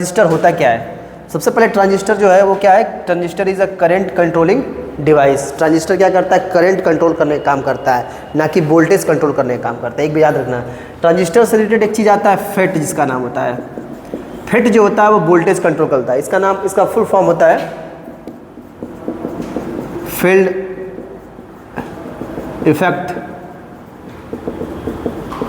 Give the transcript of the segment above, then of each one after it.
Transistor होता क्या है? सबसे पहले ट्रांजिस्टर जो है वो क्या है? Transistor is a current controlling device. Transistor क्या करता है? करंट कंट्रोल करने का काम करता है, ना कि वोल्टेज कंट्रोल करने का काम करता है। एक भी याद रखना, ट्रांजिस्टर से रिलेटेड एक चीज़ आता है फेट, जिसका नाम होता है फेट। जो होता है वो वोल्टेज कंट्रोल करता है। इसका फुल फॉर्म होता है फील्ड इफेक्ट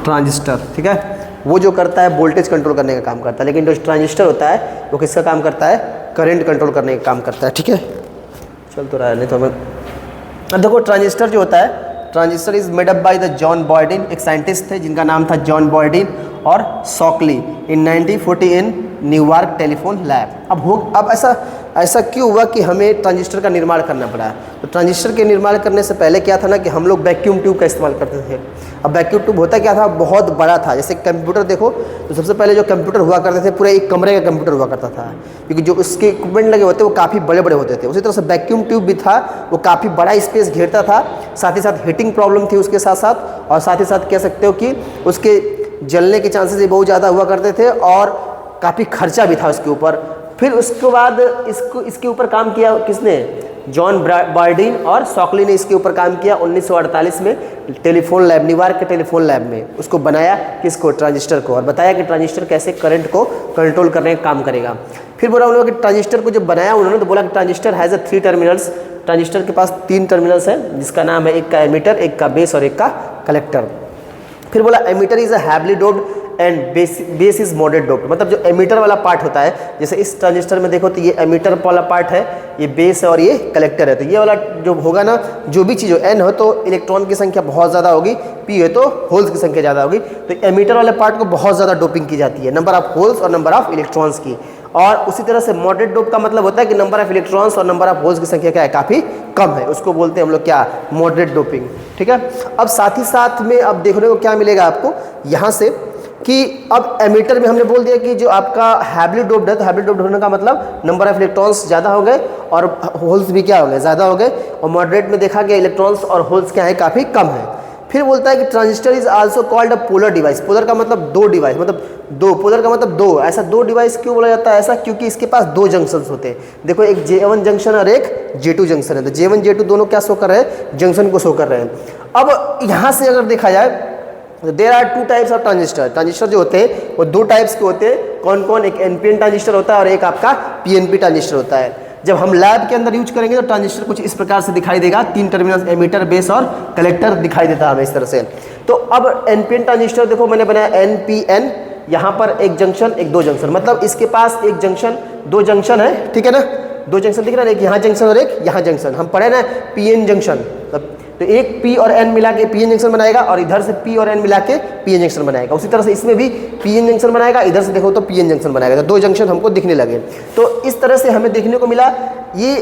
ट्रांजिस्टर। ठीक है, वो जो करता है वोल्टेज कंट्रोल करने का काम करता है, लेकिन जो ट्रांजिस्टर होता है वो किसका काम करता है? करंट कंट्रोल करने का काम करता है। ठीक है, चल तो रहा है नहीं तो हमें। अब देखो ट्रांजिस्टर जो होता है, transistor is made up by the John बॉयडिन। एक साइंटिस्ट थे जिनका नाम था जॉन बॉयडिन और सॉकली इन 1940 इन न्यूयॉर्क टेलीफोन लैब। अब ऐसा क्यों हुआ कि हमें ट्रांजिस्टर का निर्माण करना पड़ा? तो ट्रांजिस्टर के निर्माण करने से पहले क्या था ना कि हम लोग वैक्यूम ट्यूब का इस्तेमाल करते थे। अब वैक्यूम ट्यूब होता क्या था? बहुत बड़ा था। जैसे कंप्यूटर देखो तो सबसे पहले जो कंप्यूटर हुआ करते थे पूरे एक कमरे का कंप्यूटर हुआ करता था, क्योंकि जो उसके इक्विपमेंट लगे होते वो काफ़ी बड़े बड़े होते थे। उसी तरह से वैक्यूम ट्यूब भी था, वो काफ़ी बड़ा स्पेस घेरता था। साथ ही साथ हीटिंग प्रॉब्लम थी उसके साथ साथ, और साथ ही साथ कह सकते हो कि उसके जलने के चांसेस भी बहुत ज़्यादा हुआ करते थे, और काफ़ी खर्चा भी था उसके ऊपर। फिर उसके बाद इसके ऊपर काम किया किसने? जॉन बॉयडिन और सॉकली ने इसके ऊपर काम किया 1948 में टेलीफोन लैब, न्यूयॉर्क के टेलीफोन लैब में। उसको बनाया किसको? ट्रांजिस्टर को, और बताया कि ट्रांजिस्टर कैसे करंट को कंट्रोल करने का काम करेगा। फिर बोला उन्होंने कि ट्रांजिस्टर को जब बनाया उन्होंने तो बोला कि ट्रांजिस्टर हैज़ 3 टर्मिनल्स। ट्रांजिस्टर के पास 3 टर्मिनल्स हैं, जिसका नाम है एक का एमीटर, एक का बेस और एक का कलेक्टर। फिर बोला emitter is a heavily doped and base is moderate doped. मतलब जो एमीटर वाला पार्ट होता है, जैसे इस ट्रांजिस्टर में देखो तो ये एमीटर वाला पार्ट है, ये बेस है और ये कलेक्टर है। तो ये वाला जो होगा ना, जो भी चीज़ हो, एन हो तो इलेक्ट्रॉन की संख्या बहुत ज़्यादा होगी, पी हो तो होल्स की संख्या ज़्यादा होगी। तो एमीटर वाले पार्ट को बहुत ज़्यादा डोपिंग की जाती है, नंबर ऑफ होल्स और नंबर ऑफ इलेक्ट्रॉन्स की। और उसी तरह से मॉडरेट डोप का मतलब होता है कि नंबर ऑफ इलेक्ट्रॉन्स और नंबर ऑफ होल्स की संख्या क्या है? काफ़ी कम है। उसको बोलते हैं हम लोग क्या? Moderate doping. ठीक है, अब साथ ही साथ में अब देखने को क्या मिलेगा आपको यहाँ से कि अब एमीटर में हमने बोल दिया कि जो आपका हैवली डोप्ड है, तो हैवली डोप्ड होने का मतलब नंबर ऑफ इलेक्ट्रॉन्स ज़्यादा हो गए और होल्स भी क्या हो गए? ज़्यादा हो गए। और मॉडरेट में देखा गया इलेक्ट्रॉन्स और होल्स क्या है? काफ़ी कम है। फिर बोलता है कि transistor is also called a polar device. Polar का मतलब दो डिवाइस, मतलब दो, पोलर का मतलब दो। ऐसा दो डिवाइस क्यों बोला जाता है? ऐसा क्योंकि इसके पास 2 जंक्शंस होते हैं। देखो एक J1 जंक्शन और एक J2 जंक्शन है। तो J1 J2 दोनों क्या शो कर रहे हैं? जंक्शन को शो कर रहे हैं। अब यहाँ से अगर देखा जाए तो there are 2 types of transistor. Transistor जो होते हैं वो 2 टाइप्स के होते हैं। कौन कौन? एक NPN ट्रांजिस्टर होता है और एक आपका PNP ट्रांजिस्टर होता है। जब हम लैब के अंदर यूज करेंगे तो ट्रांजिस्टर कुछ इस प्रकार से दिखाई देगा। 3 टर्मिनल, एमीटर, बेस और कलेक्टर दिखाई देता है हमें इस तरह से। तो अब NPN ट्रांजिस्टर देखो मैंने बनाया NPN, यहाँ पर एक जंक्शन, एक 2 जंक्शन, मतलब इसके पास एक जंक्शन, 2 जंक्शन है। ठीक है ना, 2 जंक्शन दिख रहा है, एक यहाँ जंक्शन और एक यहाँ जंक्शन। हम पढ़े ना PN जंक्शन, तो एक P और N मिला के PN जंक्शन बनाएगा और इधर से P और N मिला के PN जंक्शन बनाएगा। उसी तरह से इसमें भी PN जंक्शन बनाएगा, इधर से देखो तो PN जंक्शन बनाएगा। तो 2 जंक्शन हमको दिखने लगे। तो इस तरह से हमें देखने को मिला ये।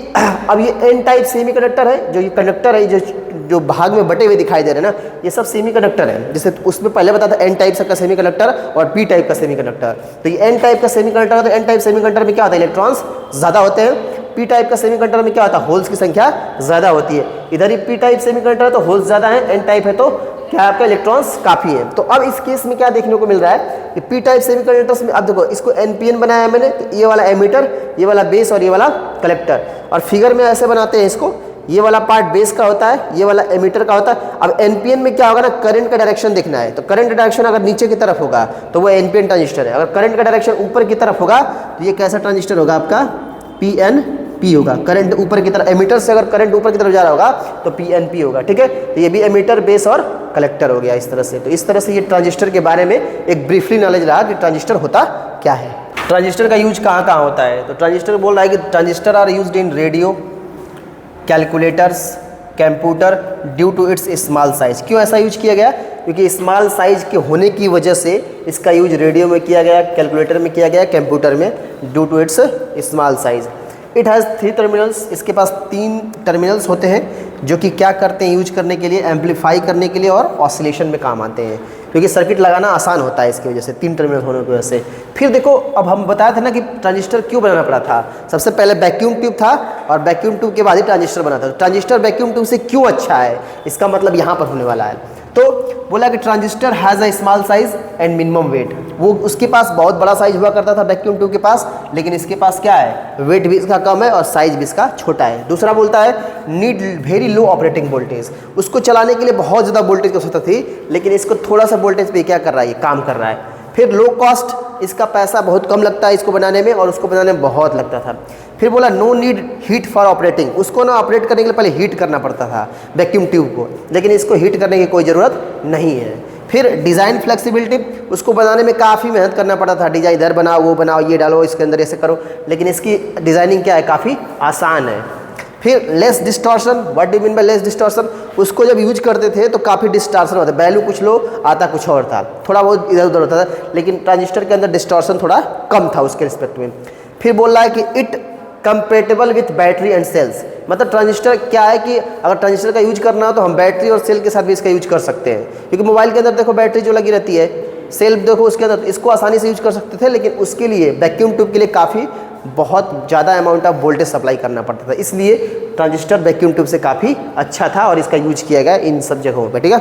अब ये N टाइप सेमीकंडक्टर है, जो ये कंडक्टर है जो भाग में बटे हुए दिखाई दे रहे हैं ना, ये सब सेमीकंडक्टर है। जैसे उसमें पहले बताया था N टाइप का सेमीकंडक्टर और P टाइप का सेमीकंडक्टर। तो ये N टाइप का सेमीकंडक्टर है, तो N टाइप सेमीकंडक्टर में क्या होता है? इलेक्ट्रॉन्स ज़्यादा होते हैं। P टाइप का सेमीकंडक्टर में क्या होता है? होल्स की संख्या ज़्यादा होती है। इधर ही P टाइप सेमीकंडक्टर है तो होल्स ज़्यादा है, N टाइप है तो क्या आपका इलेक्ट्रॉन्स काफ़ी है। तो अब इस केस में क्या देखने को मिल रहा है कि P टाइप सेमीकंडक्टर्स में, अब देखो इसको NPN बनाया मैंने, तो ये वाला एमीटर, ये वाला बेस और ये वाला कलेक्टर। और फिगर में ऐसे बनाते हैं इसको, ये वाला पार्ट बेस का होता है, ये वाला एमीटर का होता है। अब NPN में क्या होगा ना, करंट का डायरेक्शन देखना है। तो करंट का डायरेक्शन अगर नीचे की तरफ होगा तो वो NPN ट्रांजिस्टर है। अगर करंट का डायरेक्शन ऊपर की तरफ होगा तो ये कैसा ट्रांजिस्टर होगा? आपका PNP होगा। करंट ऊपर की तरफ, एमीटर से अगर करंट ऊपर की तरफ जा रहा होगा तो PNP होगा। ठीक है, तो ये भी एमीटर, बेस और कलेक्टर हो गया इस तरह से। तो इस तरह से ये ट्रांजिस्टर के बारे में एक ब्रीफली नॉलेज रहा कि ट्रांजिस्टर होता क्या है। ट्रांजिस्टर का यूज कहाँ कहाँ होता है? तो ट्रांजिस्टर बोल रहा है कि transistor are used in radio, calculators, computer due to its small size. क्यों ऐसा यूज किया गया? क्योंकि स्मॉल साइज के होने की वजह से इसका यूज रेडियो में किया गया, कैलकुलेटर में किया गया, कंप्यूटर में, due to its small size. It has 3 terminals. इसके पास 3 टर्मिनल्स होते हैं जो कि क्या करते हैं? यूज करने के लिए, एम्पलीफाई करने के लिए और ऑसिलेशन में काम आते हैं, क्योंकि सर्किट लगाना आसान होता है इसकी वजह से, 3 टर्मिनल होने की वजह से। फिर देखो अब हम बताया था ना कि ट्रांजिस्टर क्यों बनाना पड़ा था। सबसे पहले वैक्यूम ट्यूब था और वैक्यूम ट्यूब के बाद ही ट्रांजिस्टर बना था। ट्रांजिस्टर वैक्यूम ट्यूब से क्यों अच्छा है, इसका मतलब यहाँ पर होने वाला है। तो बोला कि transistor has a small size and minimum weight, वो उसके पास बहुत बड़ा साइज हुआ करता था वैक्यूम ट्यूब के पास, लेकिन इसके पास क्या है, वेट भी इसका कम है और साइज भी इसका छोटा है। दूसरा बोलता है need very low operating voltage, उसको चलाने के लिए बहुत ज़्यादा वोल्टेज की आवश्यकता थी, लेकिन इसको थोड़ा सा वोल्टेज पे क्या कर रहा है, ये काम कर रहा है। फिर लो कॉस्ट, इसका पैसा बहुत कम लगता है इसको बनाने में, और उसको बनाने में बहुत लगता था। फिर बोला no need heat for operating, उसको ना ऑपरेट करने के लिए पहले हीट करना पड़ता था वैक्यूम ट्यूब को, लेकिन इसको हीट करने की कोई ज़रूरत नहीं है। फिर डिज़ाइन फ्लेक्सिबिलिटी, उसको बनाने में काफ़ी मेहनत करना पड़ता था, डिज़ाइन इधर बनाओ वो बनाओ ये डालो इसके अंदर ऐसे करो, लेकिन इसकी डिज़ाइनिंग क्या है, काफ़ी आसान है। फिर less distortion, what do mean by less distortion, उसको जब यूज करते थे तो काफ़ी डिस्टॉर्शन होता है, वैल्यू कुछ लो आता कुछ और था, थोड़ा बहुत इधर उधर होता था, लेकिन ट्रांजिस्टर के अंदर डिस्टॉर्शन थोड़ा कम था उसके रिस्पेक्ट में। फिर बोल रहा है कि it compatible with battery and cells, मतलब ट्रांजिस्टर क्या है कि अगर ट्रांजिस्टर का यूज करना हो तो हम बैटरी और सेल के साथ भी इसका यूज कर सकते हैं, क्योंकि मोबाइल के अंदर देखो बैटरी जो लगी रहती है, सेल देखो उसके अंदर, इसको आसानी से यूज कर सकते थे, लेकिन उसके लिए वैक्यूम ट्यूब के लिए काफ़ी बहुत ज़्यादा अमाउंट ऑफ वोल्टेज सप्लाई करना पड़ता था, इसलिए ट्रांजिस्टर वैक्यूम ट्यूब से काफ़ी अच्छा था और इसका यूज किया गया इन सब जगहों पर। ठीक है।